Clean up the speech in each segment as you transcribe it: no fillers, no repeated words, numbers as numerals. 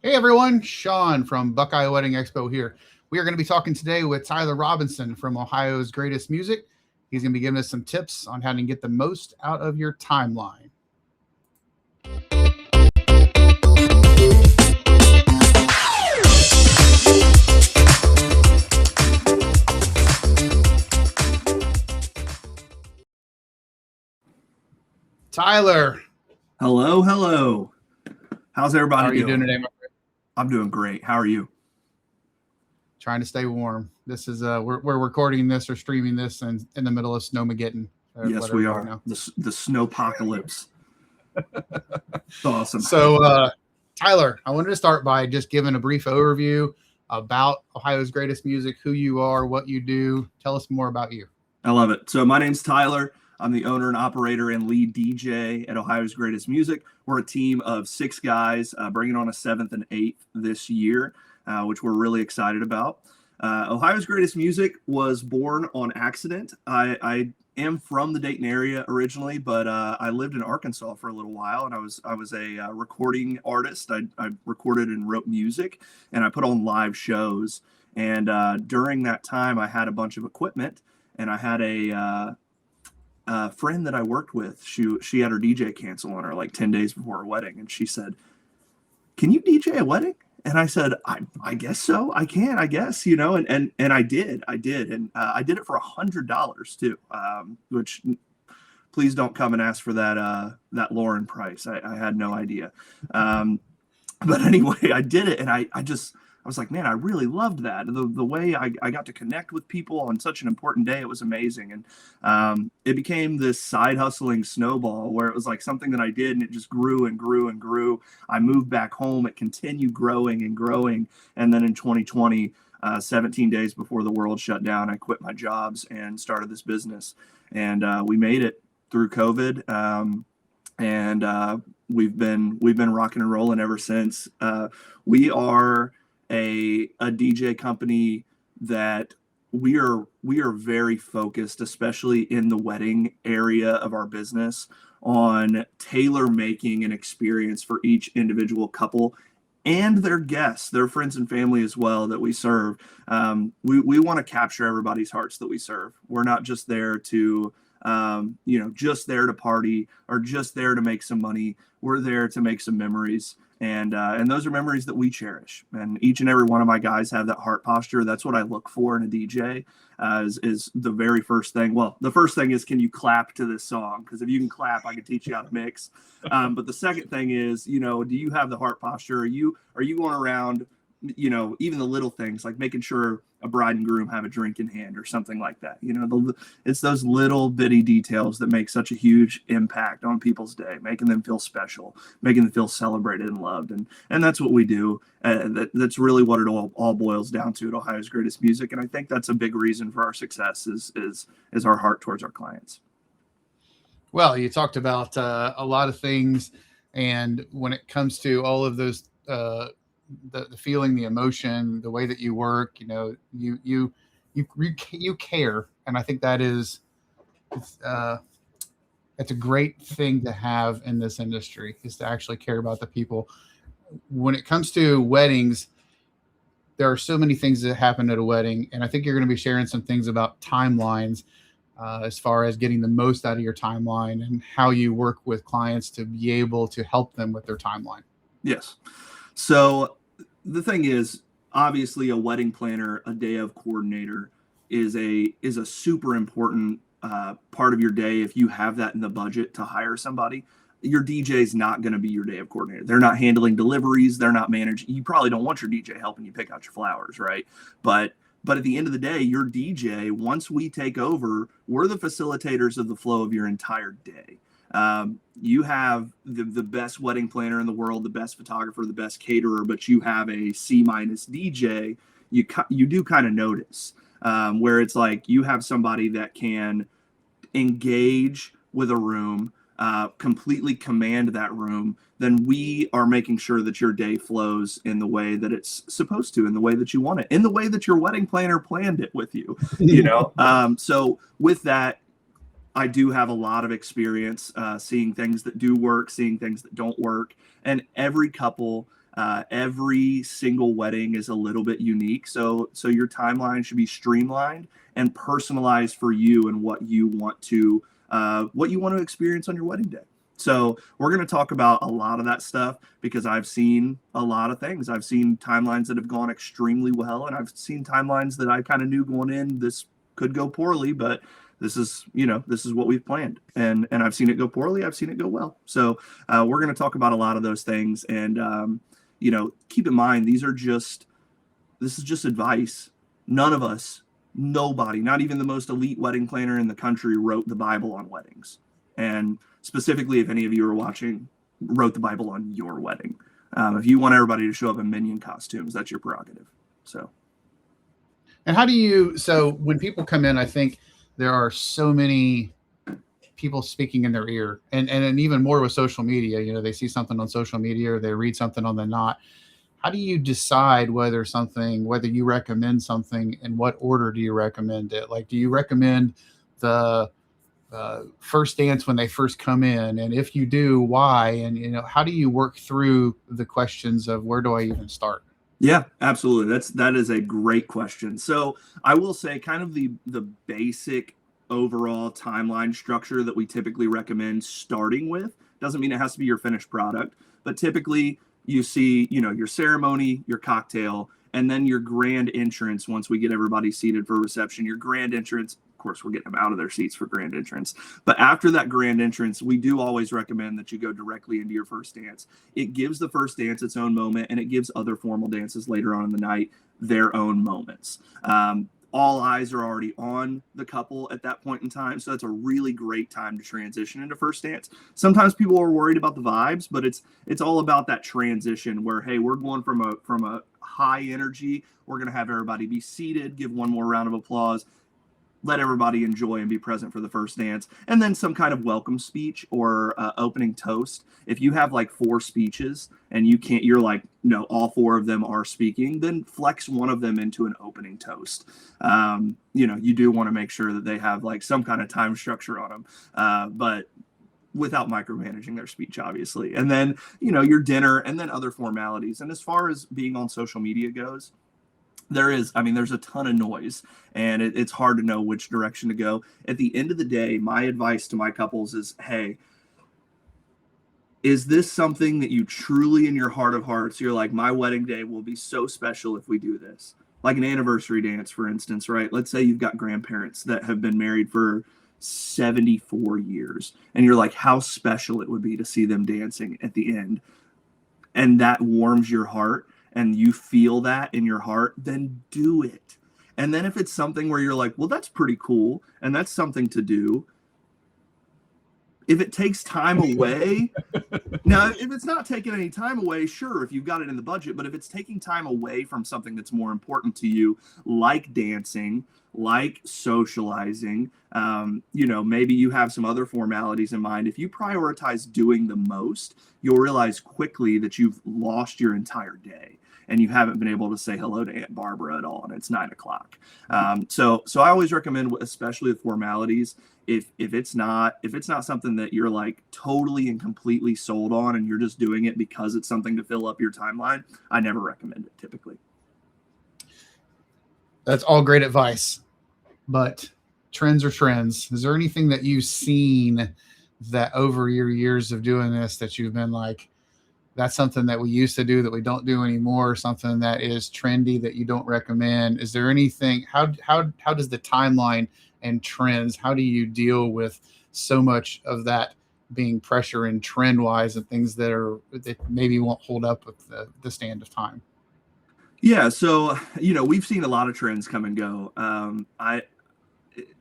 Hey everyone, Shawn from Buckeye Wedding Expo here. We are going to be talking today with Tyler Roberson from Ohio's Greatest Music. He's going to be giving us some tips on how to get the most out of your timeline. Tyler, Hello, hello. How's how everybody are you doing doing? today, my friend? I'm doing great. How are you? Trying to stay warm. This is we're recording this or streaming this in the middle of Snowmageddon, or Yes, whatever we you want to are. know. The snowpocalypse. It's awesome. So, Tyler, I wanted to start by just giving a brief overview about Ohio's Greatest Music, who you are, what you do. Tell us more about you. I love it. So my name's Tyler. I'm the owner and operator and lead DJ at Ohio's Greatest Music. We're a team of 6 guys, bringing on a 7th and 8th this year, which we're really excited about. Ohio's Greatest Music was born on accident. I am from the Dayton area originally, but I lived in Arkansas for a little while, and I was a recording artist. I recorded and wrote music, and I put on live shows. And during that time, I had a bunch of equipment, and I had a friend that I worked with. She had her DJ cancel on her like 10 days before her wedding, and she said, "Can you DJ a wedding?" And I said, I guess so. I can, I guess, and I did, and I did it for $100 too, which please don't come and ask for that Lauren price. I had no idea. But anyway, I did it, and I was like, man, I really loved that. The way I got to connect with people on such an important day, it was amazing. And it became this side hustling snowball where it was like something that I did, and it just grew and grew and grew. I moved back home. It continued growing and growing. And then in 2020, 17 days before the world shut down, I quit my jobs and started this business. And we made it through COVID. And we've been rocking and rolling ever since. We are a DJ company that we are very focused, especially in the wedding area of our business, on tailor making an experience for each individual couple and their guests, their friends and family as well that we serve. We want to capture everybody's hearts that we serve. We're not just there to just there to party or just there to make some money. We're there to make some memories. And those are memories that we cherish. And each and every one of my guys have that heart posture. That's what I look for in a DJ. Is the very first thing. Well, the first thing is, can you clap to this song? Because if you can clap, I can teach you how to mix. But the second thing is, do you have the heart posture? Are you going around, even the little things like making sure a bride and groom have a drink in hand or something like that. It's those little bitty details that make such a huge impact on people's day, making them feel special, making them feel celebrated and loved. And that's what we do. That's really what it all boils down to at Ohio's Greatest Music. And I think that's a big reason for our success is our heart towards our clients. Well, you talked about a lot of things, and when it comes to all of those, the feeling, the emotion, the way that you work, you care, and I think that is that's a great thing to have in this industry, is to actually care about the people. When it comes to weddings, there are so many things that happen at a wedding, and I think you're going to be sharing some things about timelines, as far as getting the most out of your timeline and how you work with clients to be able to help them with their timeline. Yes. So the thing is, obviously, a wedding planner, a day of coordinator is a super important part of your day. If you have that in the budget to hire somebody, your DJ is not going to be your day of coordinator. They're not handling deliveries. They're not managing. You probably don't want your DJ helping you pick out your flowers, right? But at the end of the day, your DJ, once we take over, we're the facilitators of the flow of your entire day. You have the best wedding planner in the world, the best photographer, the best caterer, but you have a C- DJ. You do kind of notice where it's like you have somebody that can engage with a room, completely command that room, then we are making sure that your day flows in the way that it's supposed to, in the way that you want it, in the way that your wedding planner planned it with you. So with that, I do have a lot of experience seeing things that do work, seeing things that don't work. And every couple Every single wedding is a little bit unique. So your timeline should be streamlined and personalized for you and what you want to experience on your wedding day. So we're going to talk about a lot of that stuff because I've seen a lot of things. I've seen timelines that have gone extremely well, and I've seen timelines that I kind of knew going in, this could go poorly, but this is what we've planned. And I've seen it go poorly. I've seen it go well. So we're going to talk about a lot of those things. And, keep in mind, this is just advice. None of us, nobody, not even the most elite wedding planner in the country wrote the Bible on weddings. And specifically, if any of you are watching, wrote the Bible on your wedding. If you want everybody to show up in minion costumes, that's your prerogative. So. And so when people come in, I think there are so many people speaking in their ear, and even more with social media. They see something on social media or they read something on the Knot. How do you decide whether you recommend something, in what order do you recommend it? Like, do you recommend the first dance when they first come in? And if you do, why? And, how do you work through the questions of where do I even start? Yeah, absolutely. That is a great question. So I will say kind of the basic overall timeline structure that we typically recommend starting with. Doesn't mean it has to be your finished product, but typically you see, your ceremony, your cocktail, and then your grand entrance. Once we get everybody seated for reception, your grand entrance, of course, we're getting them out of their seats for grand entrance. But after that grand entrance, we do always recommend that you go directly into your first dance. It gives the first dance its own moment, and it gives other formal dances later on in the night their own moments. All eyes are already on the couple at that point in time. So that's a really great time to transition into first dance. Sometimes people are worried about the vibes, but it's all about that transition where, hey, we're going from a high energy. We're going to have everybody be seated, give one more round of applause, let everybody enjoy and be present for the first dance, and then some kind of welcome speech or opening toast. If you have like 4 speeches and you're like, no, all 4 of them are speaking, then flex one of them into an opening toast. You do want to make sure that they have like some kind of time structure on them, but without micromanaging their speech, obviously. And then, your dinner and then other formalities. And as far as being on social media goes, there's a ton of noise, and it's hard to know which direction to go. At the end of the day, my advice to my couples is, hey, is this something that you truly in your heart of hearts, you're like, my wedding day will be so special if we do this? Like an anniversary dance, for instance, right? Let's say you've got grandparents that have been married for 74 years, and you're like, how special it would be to see them dancing at the end. And that warms your heart, and you feel that in your heart, then do it. And then if it's something where you're like, well, that's pretty cool, and that's something to do, if it takes time away, now, if it's not taking any time away, sure, if you've got it in the budget, but if it's taking time away from something that's more important to you, like dancing, like socializing, maybe you have some other formalities in mind. If you prioritize doing the most, you'll realize quickly that you've lost your entire day and you haven't been able to say hello to Aunt Barbara at all, and it's 9:00. So I always recommend, especially with formalities, if it's not something that you're like totally and completely sold on and you're just doing it because it's something to fill up your timeline, I never recommend it typically. That's all great advice, but trends are trends. Is there anything that you've seen that over your years of doing this that you've been like, that's something that we used to do that we don't do anymore, something that is trendy that you don't recommend? Is there anything, how does the timeline and trends, how do you deal with so much of that being pressure and trend wise and things that maybe won't hold up with the stand of time? Yeah. So, we've seen a lot of trends come and go.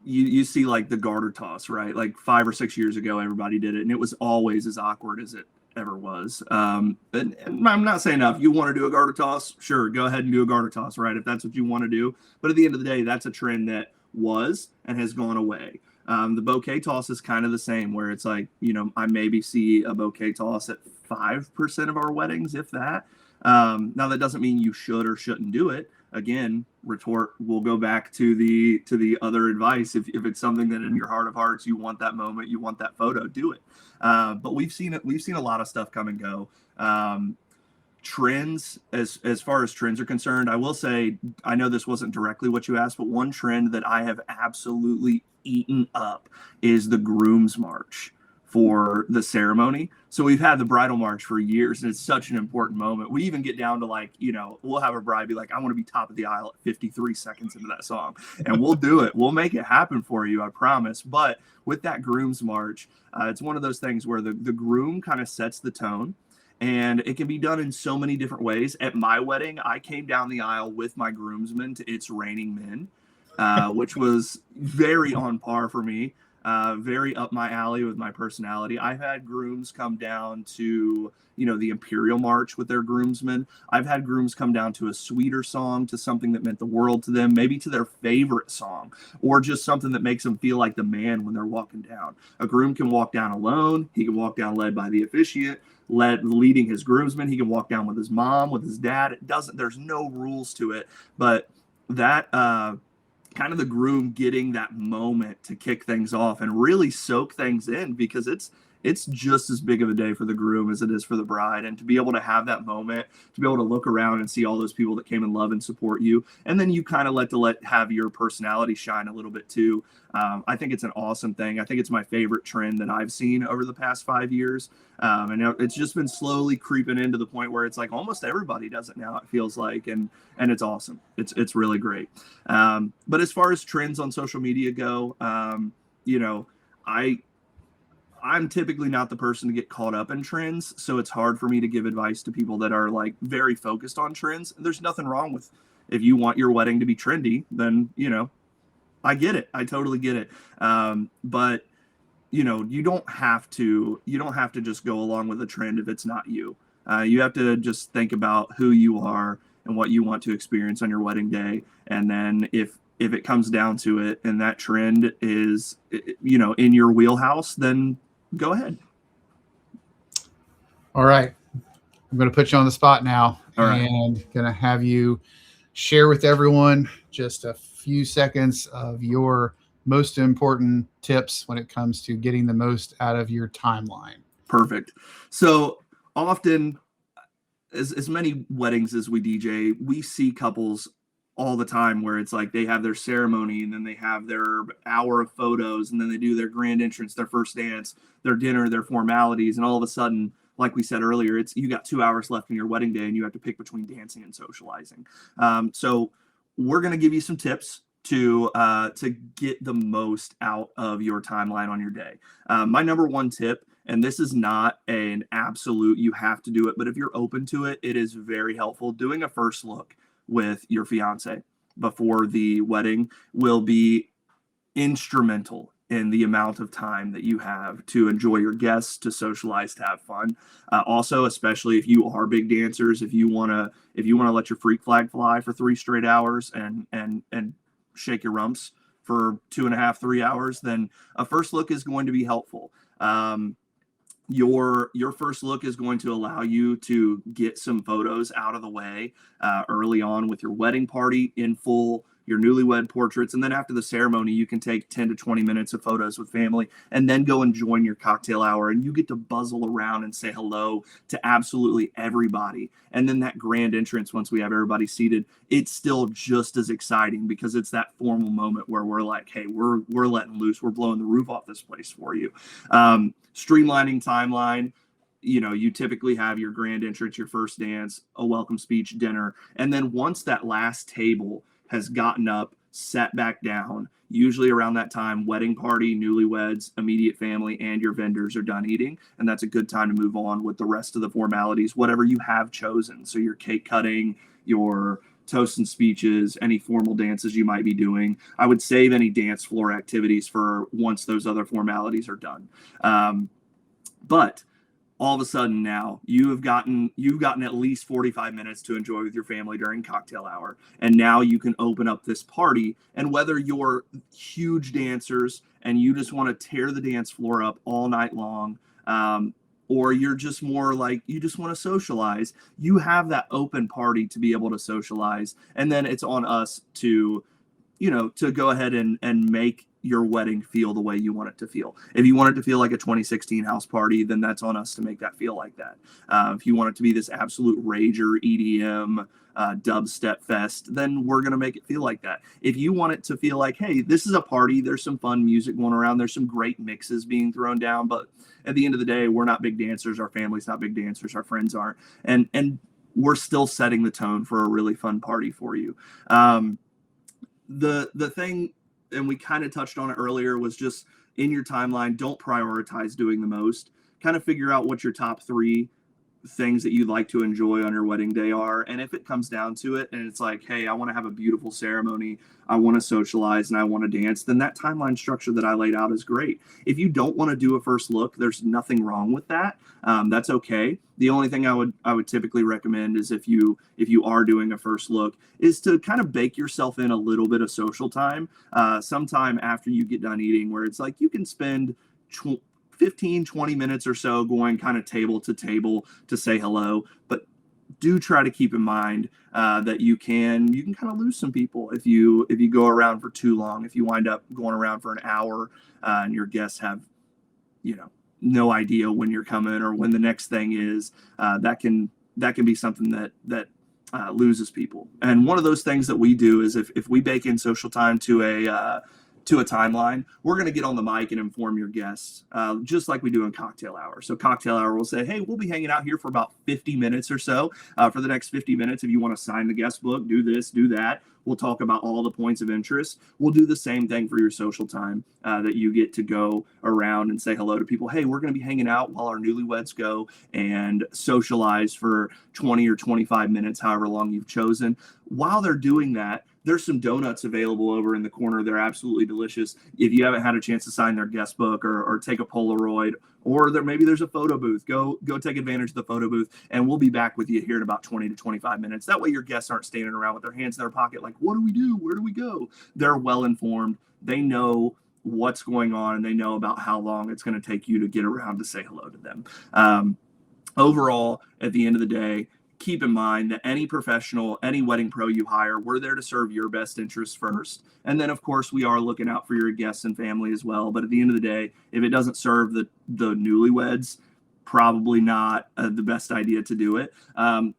You see like the garter toss, right? Like 5 or 6 years ago, everybody did it, and it was always as awkward as it ever was. And I'm not saying if you want to do a garter toss, sure, go ahead and do a garter toss, right? If that's what you want to do. But at the end of the day, that's a trend that was and has gone away. The bouquet toss is kind of the same, where it's like, I maybe see a bouquet toss at 5% of our weddings, if that. Now that doesn't mean you should or shouldn't do it. Again, we'll go back to the other advice. If it's something that in your heart of hearts, you want that moment, you want that photo, do it. But we've seen a lot of stuff come and go. trends, as far as trends are concerned, I will say, I know this wasn't directly what you asked, but one trend that I have absolutely eaten up is the groom's march for the ceremony. So we've had the bridal march for years, and it's such an important moment. We even get down to like, we'll have a bride be like, I want to be top of the aisle at 53 seconds into that song, and we'll do it. We'll make it happen for you, I promise. But with that groom's march, it's one of those things where the groom kind of sets the tone. And it can be done in so many different ways. At my wedding, I came down the aisle with my groomsmen to It's Raining Men, which was very on par for me, very up my alley with my personality. I've had grooms come down to, the Imperial March with their groomsmen. I've had grooms come down to a sweeter song, to something that meant the world to them, maybe to their favorite song, or just something that makes them feel like the man when they're walking down. A groom can walk down alone. He can walk down led by the officiant, leading his groomsmen. He can walk down with his mom, with his dad. There's no rules to it, but that kind of the groom getting that moment to kick things off and really soak things in, because it's just as big of a day for the groom as it is for the bride. And to be able to have that moment, to be able to look around and see all those people that came and love and support you, and then you kind of have your personality shine a little bit too. I think it's an awesome thing. I think it's my favorite trend that I've seen over the past 5 years. And it's just been slowly creeping into the point where it's like almost everybody does it now, it feels like, and it's awesome. It's really great. But as far as trends on social media go, I'm typically not the person to get caught up in trends, so it's hard for me to give advice to people that are like very focused on trends. There's nothing wrong with, if you want your wedding to be trendy, then, I get it. I totally get it. But you don't have to just go along with a trend if it's not you. You have to just think about who you are and what you want to experience on your wedding day. And then if it comes down to it and that trend is, in your wheelhouse, then go ahead. All right. I'm going to put you on the spot now. All right. And going to have you share with everyone just a few seconds of your most important tips when it comes to getting the most out of your timeline. Perfect. So often, as many weddings as we DJ, we see couples all the time where it's like they have their ceremony and then they have their hour of photos and then they do their grand entrance, their first dance, their dinner, their formalities. And all of a sudden, like we said earlier, you got 2 hours left in your wedding day and you have to pick between dancing and socializing. So we're going to give you some tips to get the most out of your timeline on your day. My number one tip, and this is not an absolute, you have to do it, but if you're open to it, it is very helpful. Doing a first look with your fiance before the wedding will be instrumental in the amount of time that you have to enjoy your guests, to socialize, to have fun. Also, especially if you are big dancers, if you want to let your freak flag fly for 3 straight hours and shake your rumps for 2.5, 3 hours, then a first look is going to be helpful. Your first look is going to allow you to get some photos out of the way early on with your wedding party in full, your newlywed portraits, and then after the ceremony, you can take 10 to 20 minutes of photos with family and then go and join your cocktail hour, and you get to buzzle around and say hello to absolutely everybody. And then that grand entrance, once we have everybody seated, it's still just as exciting because it's that formal moment where we're like, hey, we're letting loose, we're blowing the roof off this place for you. Streamlining timeline. You typically have your grand entrance, your first dance, a welcome speech, dinner, and then once that last table has gotten up, sat back down, usually around that time, wedding party, newlyweds, immediate family, and your vendors are done eating. And that's a good time to move on with the rest of the formalities, whatever you have chosen. So your cake cutting, your toasts and speeches, any formal dances you might be doing. I would save any dance floor activities for once those other formalities are done. But all of a sudden now you've gotten at least 45 minutes to enjoy with your family during cocktail hour. And now you can open up this party. And whether you're huge dancers and you just want to tear the dance floor up all night long, or you're just more like you just want to socialize, you have that open party to be able to socialize. And then it's on us to go ahead and make your wedding feel the way you want it to feel. If you want it to feel like a 2016 house party, then that's on us to make that feel like that. If you want it to be this absolute rager EDM dubstep fest, then we're going to make it feel like that. If you want it to feel like, hey, this is a party, there's some fun music going around, there's some great mixes being thrown down, but at the end of the day, we're not big dancers, our family's not big dancers, our friends aren't, and we're still setting the tone for a really fun party for you. The thing, and we kind of touched on it earlier, was just in your timeline, don't prioritize doing the most. Kind of figure out what your top 3 things that you'd like to enjoy on your wedding day are. And if it comes down to it and it's like, hey, I want to have a beautiful ceremony, I want to socialize, and I want to dance, then that timeline structure that I laid out is great. If you don't want to do a first look, there's nothing wrong with that. That's okay. The only thing I would typically recommend is if you are doing a first look, is to kind of bake yourself in a little bit of social time, sometime after you get done eating, where it's like you can spend 15, 20 minutes or so going kind of table to table to say hello. But do try to keep in mind that you can kind of lose some people if you go around for too long. If you wind up going around for an hour and your guests have, no idea when you're coming or when the next thing is, that can be something that loses people. And one of those things that we do is if we bake in social time to a timeline, we're going to get on the mic and inform your guests, just like we do in cocktail hour. So cocktail hour will say, hey, we'll be hanging out here for about 50 minutes or so. For the next 50 minutes, if you want to sign the guest book, do this, do that. We'll talk about all the points of interest. We'll do the same thing for your social time, that you get to go around and say hello to people. Hey, we're going to be hanging out while our newlyweds go and socialize for 20 or 25 minutes, however long you've chosen. While they're doing that, there's some donuts available over in the corner. They're absolutely delicious. If you haven't had a chance to sign their guest book or take a Polaroid, or maybe there's a photo booth, go take advantage of the photo booth, and we'll be back with you here in about 20 to 25 minutes. That way your guests aren't standing around with their hands in their pocket like, what do we do? Where do we go? They're well informed. They know what's going on, and they know about how long it's going to take you to get around to say hello to them. Overall, at the end of the day, keep in mind that any professional, any wedding pro you hire, we're there to serve your best interests first. And then, of course, we are looking out for your guests and family as well. But at the end of the day, if it doesn't serve the newlyweds, probably not the best idea to do it.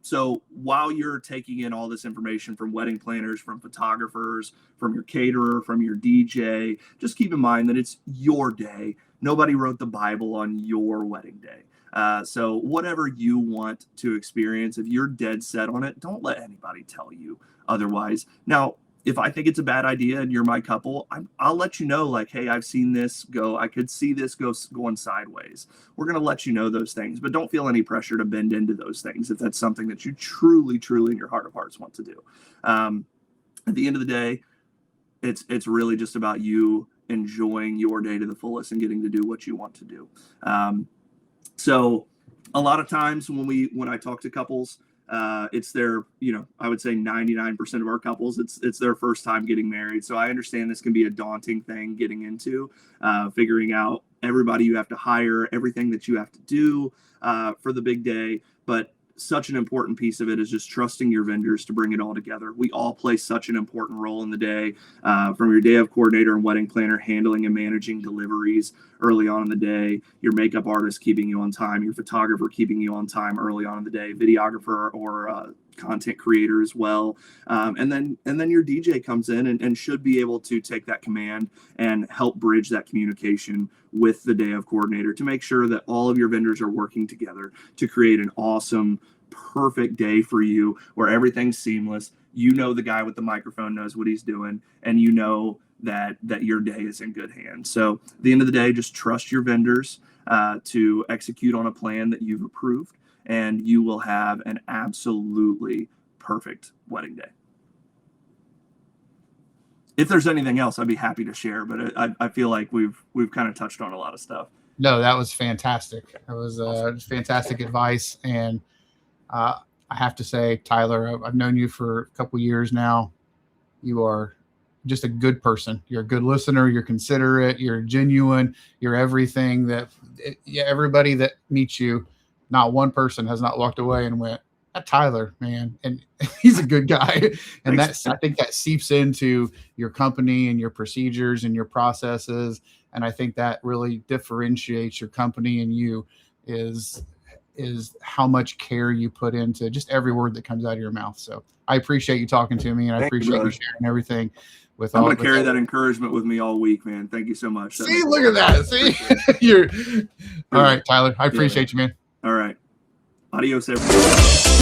So while you're taking in all this information from wedding planners, from photographers, from your caterer, from your DJ, just keep in mind that it's your day. Nobody wrote the Bible on your wedding day. So whatever you want to experience, if you're dead set on it, don't let anybody tell you otherwise. Now, if I think it's a bad idea and you're my couple, I'll let you know, like, hey, I've seen this go. I could see this going sideways. We're going to let you know those things, but don't feel any pressure to bend into those things if that's something that you truly, truly in your heart of hearts want to do. At the end of the day, it's really just about you enjoying your day to the fullest and getting to do what you want to do. So a lot of times when I talk to couples, it's their, I would say 99% of our couples, it's their first time getting married. So I understand this can be a daunting thing getting into, figuring out everybody you have to hire, everything that you have to do for the big day. But such an important piece of it is just trusting your vendors to bring it all together. We all play such an important role in the day, from your day of coordinator and wedding planner, handling and managing deliveries early on in the day, your makeup artist keeping you on time, your photographer keeping you on time early on in the day, videographer or content creator as well. And then your DJ comes in and should be able to take that command and help bridge that communication with the day of coordinator to make sure that all of your vendors are working together to create an awesome, perfect day for you where everything's seamless. The guy with the microphone knows what he's doing, and that your day is in good hands. So at the end of the day, just trust your vendors to execute on a plan that you've approved, and you will have an absolutely perfect wedding day. If there's anything else, I'd be happy to share, but I feel like we've kind of touched on a lot of stuff. No, that was fantastic. That was fantastic advice. And I have to say, Tyler, I've known you for a couple years now. You are just a good person. You're a good listener. You're considerate. You're genuine. You're everything everybody that meets you, not one person has not walked away and went, that Tyler, man, and he's a good guy. And Thanks. I think that seeps into your company and your procedures and your processes. And I think that really differentiates your company and you is how much care you put into just every word that comes out of your mouth. So I appreciate you talking to me, and I appreciate you sharing everything with I'm all. going to carry that encouragement with me all week, man. Thank you so much. See, look at that. See, you're all right, Tyler. I appreciate you, man. All right. Adios, everyone.